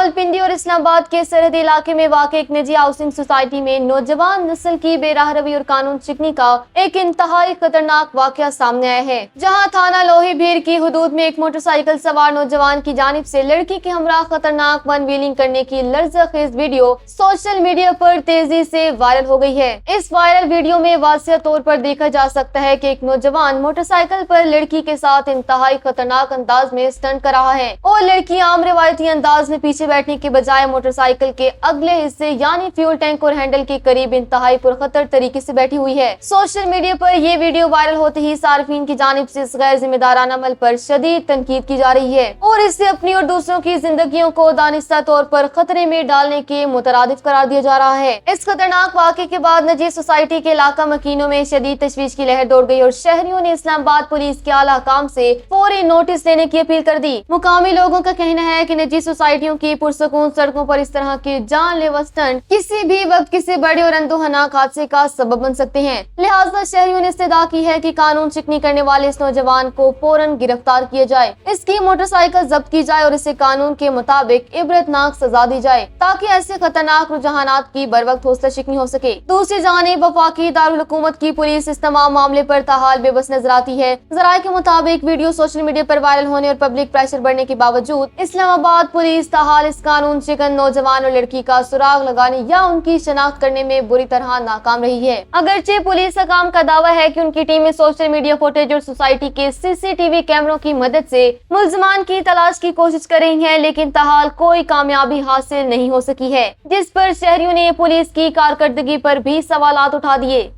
रावलपिंडी और इस्लामाबाद के सरहदी इलाके में वाक़ एक निजी हाउसिंग सोसाइटी में नौजवान नस्ल की बेराह रवी और कानून शिकनी का एक इंतहाई खतरनाक वाक़या सामने आया है, जहां थाना लोही भीड़ की हुदूद में एक मोटरसाइकिल सवार नौजवान की जानिब से लड़की के हमरा खतरनाक वन व्हीलिंग करने की लर्ज़खेज़ वीडियो सोशल मीडिया पर तेजी से वायरल हो गई है। इस वायरल वीडियो में वाज़ेह तौर पर देखा जा सकता है कि एक नौजवान मोटरसाइकिल पर लड़की के साथ इंतहाई खतरनाक अंदाज में स्टंट कर रहा है और लड़की आम रिवायती अंदाज में पीछे बैठने के बजाय मोटरसाइकिल के अगले हिस्से यानी फ्यूल टैंक और हैंडल के करीब इंतहाई पुरखतर तरीके से बैठी हुई है। सोशल मीडिया पर यह वीडियो वायरल होते ही सार्फिन की जानिब से इस गैर जिम्मेदाराना अमल पर शदीद तनकीद की जा रही है और इससे अपनी और दूसरों की जिंदगियों को दानिस्ता तौर पर खतरे में डालने के मुतरादिफ करार दिया जा रहा है। इस खतरनाक वाक़े के बाद नजी सोसाइटी के इलाका मकीनों में शदीद तशवीश की लहर दौड़ गई और शहरियों ने इस्लामाबाद पुलिस के आला हुकाम से फौरी नोटिस लेने की अपील कर दी। मुकामी लोगों का कहना है कि निजी सोसाइटियों की पुरसकून सड़कों पर इस तरह के जानलेवा स्टंट किसी भी वक्त किसी बड़े और अंदोहनाक हादसे का सबब बन सकते हैं। लिहाजा शहरियों ने इस्तदा की है कि कानून शिकनी करने वाले इस नौजवान को फौरन गिरफ्तार किया जाए, इसकी मोटरसाइकिल जब्त की जाए और इसे कानून के मुताबिक इबरतनाक सजा दी जाए ताकि ऐसे खतरनाक रुझानात की बर वक्त हौसला शिकनी हो सके। दूसरी जानिब वफाकी दारुल हुकूमत की पुलिस इस तमाम मामले पर ताहाल बेबस नजर आती है। जराये के मुताबिक वीडियो सोशल मीडिया पर वायरल होने और पब्लिक प्रेशर बढ़ने के बावजूद इस्लामाबाद पुलिस ताहाल इस कानून शिकन नौजवान और लड़की का सुराग लगाने या उनकी शनाख्त करने में बुरी तरह नाकाम रही है। अगरचे पुलिस हकाम का दावा है कि उनकी टीमें सोशल मीडिया फुटेज और सोसाइटी के सीसीटीवी कैमरों की मदद से मुल्जिमान की तलाश की कोशिश कर रही है, लेकिन ताहाल कोई कामयाबी हासिल नहीं हो सकी है, जिस पर शहरियों ने पुलिस की कारकर्दगी पर भी सवालात उठा दिए।